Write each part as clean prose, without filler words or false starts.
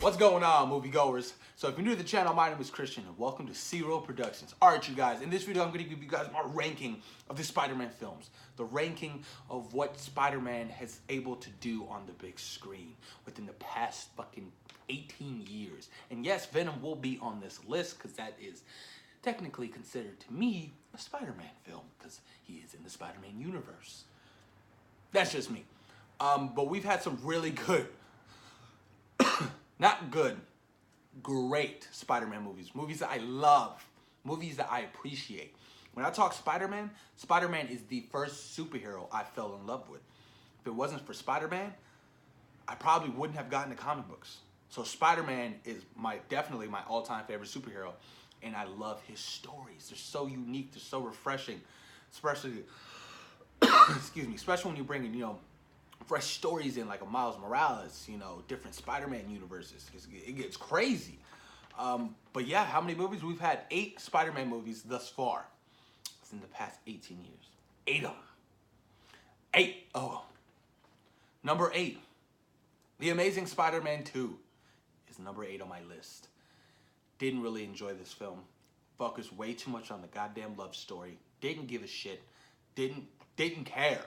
What's going on, moviegoers? So if you're new to the channel, my name is Christian and welcome to C-Roll Productions. Alright, you guys, in this video I'm going to give you guys my ranking of the Spider-Man films. The ranking of what Spider-Man has able to do on the big screen within the past fucking 18 years. And yes, Venom will be on this list because that is technically considered to me a Spider-Man film because he is in the Spider-Man universe. That's just me. But we've had some really good, not good, great Spider-Man movies. Movies that I love. Movies that I appreciate. When I talk Spider-Man, Spider-Man is the first superhero I fell in love with. If it wasn't for Spider-Man, I probably wouldn't have gotten the comic books. So Spider-Man is definitely my all-time favorite superhero. And I love his stories. They're so unique. They're so refreshing. Especially, excuse me, especially when you bring in, fresh stories in like a Miles Morales, different Spider-Man universes. It gets crazy. But yeah, how many movies? We've had 8 Spider-Man movies thus far. It's in the past 18 years. 8 of them. 8. Oh. Number 8. The Amazing Spider-Man 2 is number 8 on my list. Didn't really enjoy this film. Focused way too much on the goddamn love story. Didn't give a shit. Didn't care.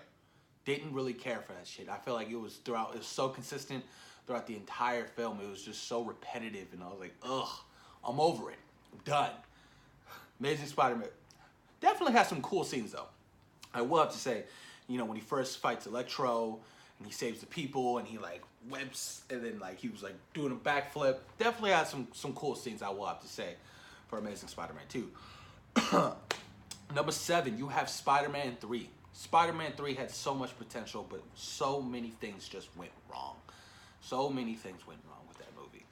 Didn't really care for that shit. I feel like it was so consistent throughout the entire film. It was just so repetitive, and I was like, ugh, I'm over it. I'm done. Amazing Spider-Man definitely has some cool scenes, though. I will have to say, when he first fights Electro, and he saves the people, and he, whips, and then, he was, doing a backflip. Definitely has some cool scenes, I will have to say, for Amazing Spider-Man 2. Number 7, you have Spider-Man 3. Spider-Man 3 had so much potential, but so many things just went wrong. So many things went wrong with that movie.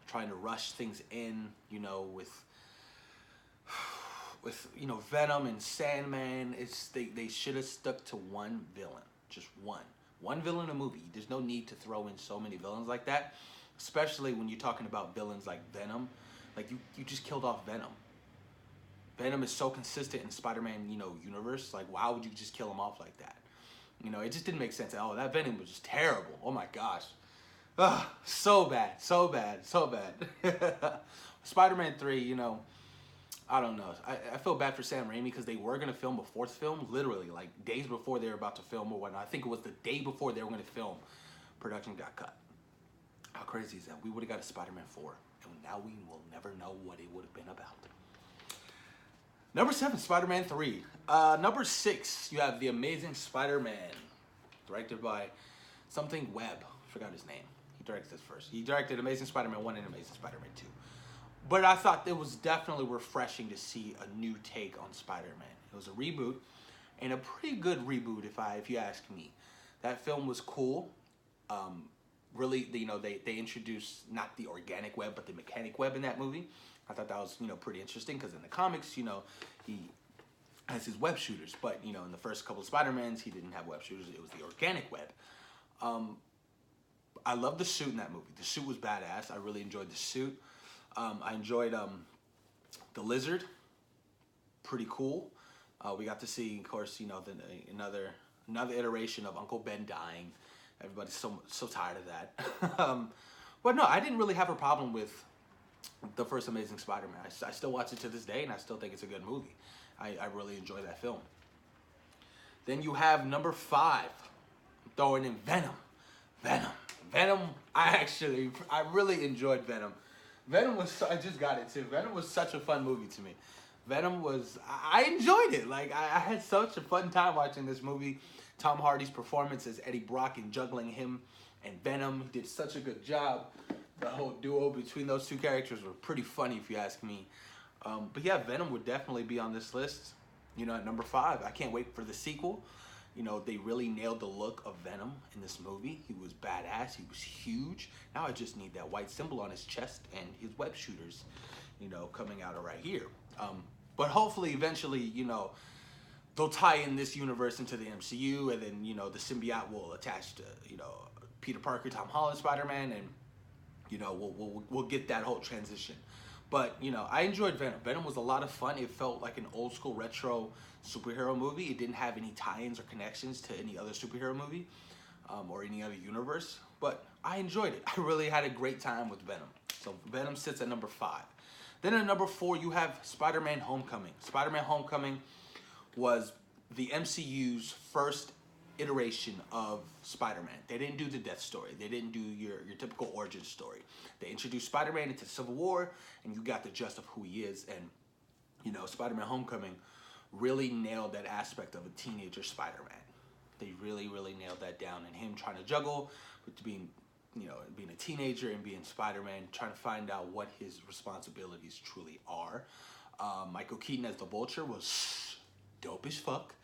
Trying to rush things in, with Venom and Sandman. They should have stuck to one villain, just one. One villain in a movie. There's no need to throw in so many villains like that, especially when you're talking about villains like Venom. You just killed off Venom. Venom is so consistent in Spider-Man, universe. Why would you just kill him off like that? It just didn't make sense. Oh, that Venom was just terrible. Oh my gosh. Ugh, so bad, so bad, so bad. Spider-Man 3, I don't know. I feel bad for Sam Raimi because they were going to film a 4th film, literally, days before they were about to film or whatnot. I think it was the day before they were going to film. Production got cut. How crazy is that? We would have got a Spider-Man 4, and now we will never know what it would have been about. Number 7, Spider-Man 3. Number 6, you have The Amazing Spider-Man, directed by something Webb. Forgot his name. He directed this first. He directed Amazing Spider-Man 1 and Amazing Spider-Man 2. But I thought it was definitely refreshing to see a new take on Spider-Man. It was a reboot, and a pretty good reboot if you ask me. That film was cool. Really, they introduced not the organic web, but the mechanic web in that movie. I thought that was, pretty interesting because in the comics, he has his web shooters. But, in the first couple of Spider-Mans, he didn't have web shooters. It was the organic web. I love the suit in that movie. The suit was badass. I really enjoyed the suit. I enjoyed the Lizard. Pretty cool. We got to see, of course, another iteration of Uncle Ben dying. Everybody's so tired of that. But no, I didn't really have a problem with the first Amazing Spider-Man. I still watch it to this day, and I still think it's a good movie. I really enjoy that film. Then you have number 5, throwing in Venom. Venom, I really enjoyed Venom. I just got it too. Venom was such a fun movie to me. I enjoyed it. I had such a fun time watching this movie. Tom Hardy's performance as Eddie Brock and juggling him and Venom did such a good job. The whole duo between those two characters were pretty funny, if you ask me. But yeah, Venom would definitely be on this list. At number 5. I can't wait for the sequel. They really nailed the look of Venom in this movie. He was badass. He was huge. Now I just need that white symbol on his chest and his web shooters, coming out of right here. But hopefully, eventually, they'll tie in this universe into the MCU, and then, the symbiote will attach to, Peter Parker, Tom Holland, Spider-Man, and we'll get that whole transition. But, I enjoyed Venom. Venom was a lot of fun. It felt like an old school retro superhero movie. It didn't have any tie-ins or connections to any other superhero movie. or any other universe, but I enjoyed it. I really had a great time with Venom. So Venom sits at number 5. Then at number 4, you have Spider-Man Homecoming. Spider-Man Homecoming was the MCU's first iteration of Spider-Man. They didn't do the death story. They didn't do your typical origin story. They introduced Spider-Man into Civil War, and you got the gist of who he is. And, you know, Spider-Man Homecoming really nailed that aspect of a teenager Spider-Man. They really, really nailed that down. And him trying to juggle with being, you know, being a teenager and being Spider-Man, trying to find out what his responsibilities truly are. Michael Keaton as the Vulture was dope as fuck.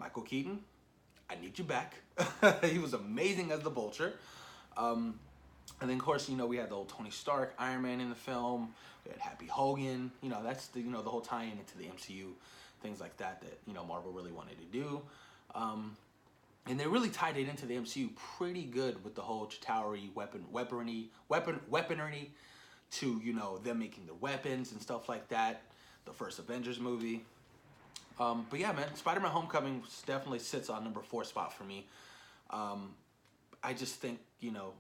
Michael Keaton, I need you back. He was amazing as the Vulture. And then, of course, you know, we had the old Tony Stark, Iron Man in the film. We had Happy Hogan. You know, that's the, you know, the whole tie-in into the MCU, things like that, you know, Marvel really wanted to do. And they really tied it into the MCU pretty good with the whole Chitauri weaponry to, you know, them making their weapons and stuff like that. The first Avengers movie. But yeah, man, Spider-Man Homecoming definitely sits on number 4 spot for me. I just think, you know,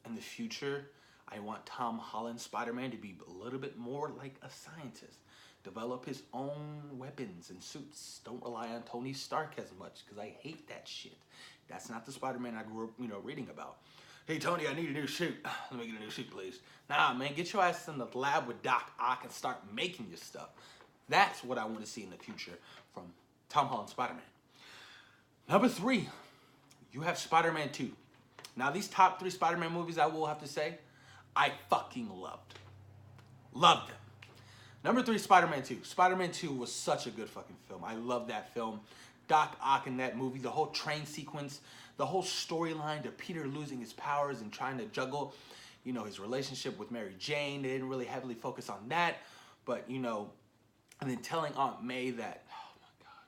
in the future, I want Tom Holland's Spider-Man to be a little bit more like a scientist. Develop his own weapons and suits. Don't rely on Tony Stark as much, because I hate that shit. That's not the Spider-Man I grew up, you know, reading about. Hey, Tony, I need a new suit. Let me get a new suit, please. Nah, man, get your ass in the lab with Doc Ock and start making your stuff. That's what I want to see in the future from Tom Holland's Spider-Man. Number 3, you have Spider-Man 2. Now, these top 3 Spider-Man movies, I will have to say, I fucking loved. Loved them. Number 3, Spider-Man 2. Spider-Man 2 was such a good fucking film. I love that film. Doc Ock in that movie, the whole train sequence, the whole storyline to Peter losing his powers and trying to juggle, you know, his relationship with Mary Jane. They didn't really heavily focus on that, but, you know, and then telling Aunt May that, oh my God,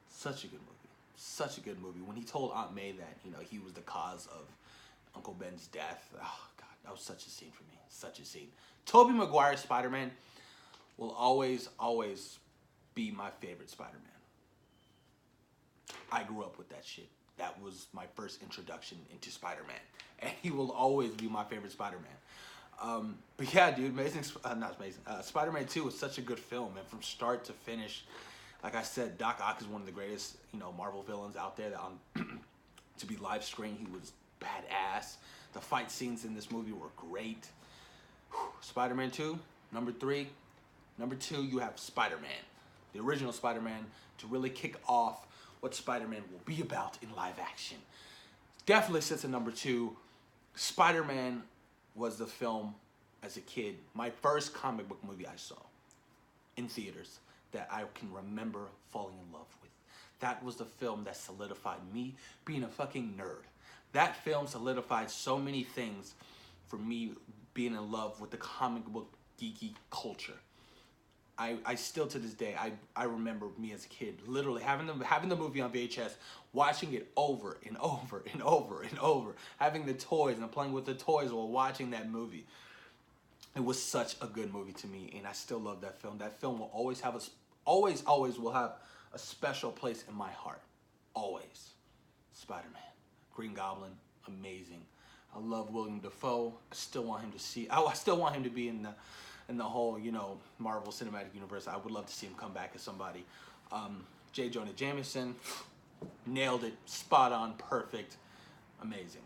such a good movie. Such a good movie. When he told Aunt May that, you know, he was the cause of Uncle Ben's death, oh God, that was such a scene for me. Such a scene. Tobey Maguire's Spider-Man will always, always be my favorite Spider-Man. I grew up with that shit. That was my first introduction into Spider-Man. And he will always be my favorite Spider-Man. But yeah, dude, Spider-Man 2 was such a good film. And from start to finish, like I said, Doc Ock is one of the greatest, you know, Marvel villains out there. That to be live screen, he was badass. The fight scenes in this movie were great. Spider-Man 2, number 3. Number 2, you have Spider-Man, the original Spider-Man, to really kick off what Spider-Man will be about in live action. Definitely sits at number 2. Spider-Man was the film as a kid, my first comic book movie I saw in theaters that I can remember falling in love with. That was the film that solidified me being a fucking nerd. That film solidified so many things for me being in love with the comic book geeky culture. I still to this day, I remember me as a kid literally having the movie on VHS, watching it over and over and over and over, having the toys and playing with the toys while watching that movie. It was such a good movie to me, and I still love that film. That film will always have always will have a special place in my heart. Always. Spider-Man, Green Goblin, amazing. I love William Dafoe. I still want him to be in the whole, you know, Marvel Cinematic Universe. I would love to see him come back as somebody. J. Jonah Jameson, nailed it, spot on, perfect, amazing.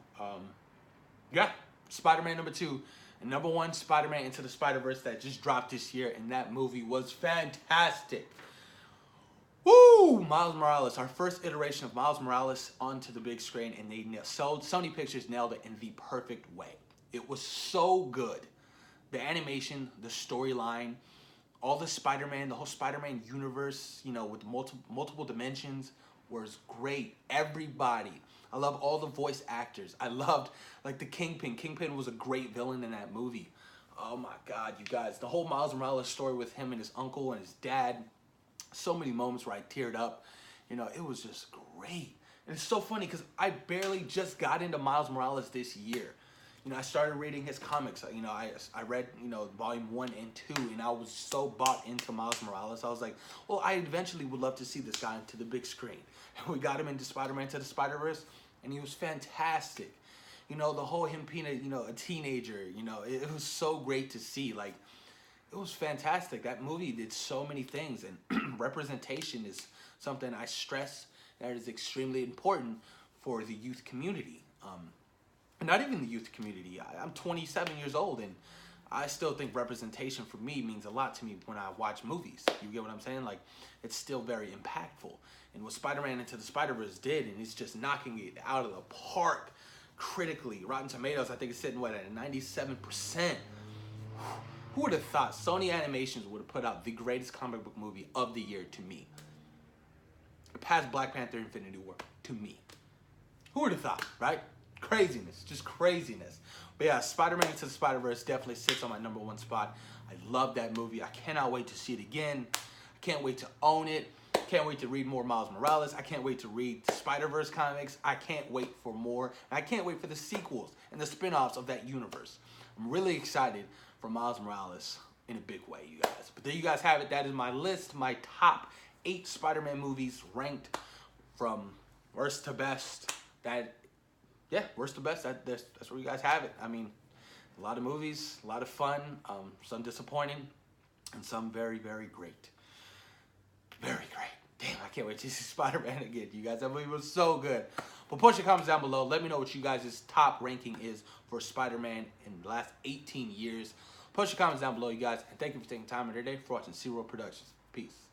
Yeah, Spider-Man number 2. And number 1, Spider-Man Into the Spider-Verse that just dropped this year, and that movie was fantastic. Woo! Miles Morales, our first iteration of Miles Morales onto the big screen, and Sony Pictures nailed it in the perfect way. It was so good. The animation, the storyline, all the Spider-Man, the whole Spider-Man universe, you know, with multiple dimensions was great. Everybody. I love all the voice actors. I loved, like, the Kingpin. Kingpin was a great villain in that movie. Oh my God, you guys. The whole Miles Morales story with him and his uncle and his dad. So many moments where I teared up. You know, it was just great. And it's so funny because I barely just got into Miles Morales this year. You know, I started reading his comics. You know, I read, you know, volume 1 and 2, and I was so bought into Miles Morales. I was like, well, I eventually would love to see this guy into the big screen. And we got him into Spider-Man to the Spider-Verse, and he was fantastic. You know, the whole him being a teenager, it was so great to see. Like, it was fantastic. That movie did so many things, and representation is something I stress that is extremely important for the youth community. Not even the youth community. I'm 27 years old, and I still think representation for me means a lot to me when I watch movies. You get what I'm saying? Like, it's still very impactful. And what Spider-Man Into the Spider-Verse did, and it's just knocking it out of the park critically. Rotten Tomatoes, I think it's sitting, at 97%. Who would have thought Sony Animations would have put out the greatest comic book movie of the year to me? Past Black Panther Infinity War, to me. Who would have thought, right? Craziness, just craziness. But yeah, Spider-Man Into the Spider-Verse definitely sits on my #1 spot. I love that movie. I cannot wait to see it again. I can't wait to own it. Can't wait to read more Miles Morales. I can't wait to read Spider-Verse comics. I can't wait for more. I can't wait for the sequels and the spin-offs of that universe. I'm really excited for Miles Morales in a big way, you guys. But there you guys have it. That is my list, my top 8 Spider-Man movies ranked from worst to best. Worst to best. That's where you guys have it. I mean, a lot of movies, a lot of fun, some disappointing, and some very, very great. Very great. Damn, I can't wait to see Spider-Man again, you guys. That movie was so good. But post your comments down below. Let me know what you guys' top ranking is for Spider-Man in the last 18 years. Post your comments down below, you guys. And thank you for taking time out of your day for watching C-Roll Productions. Peace.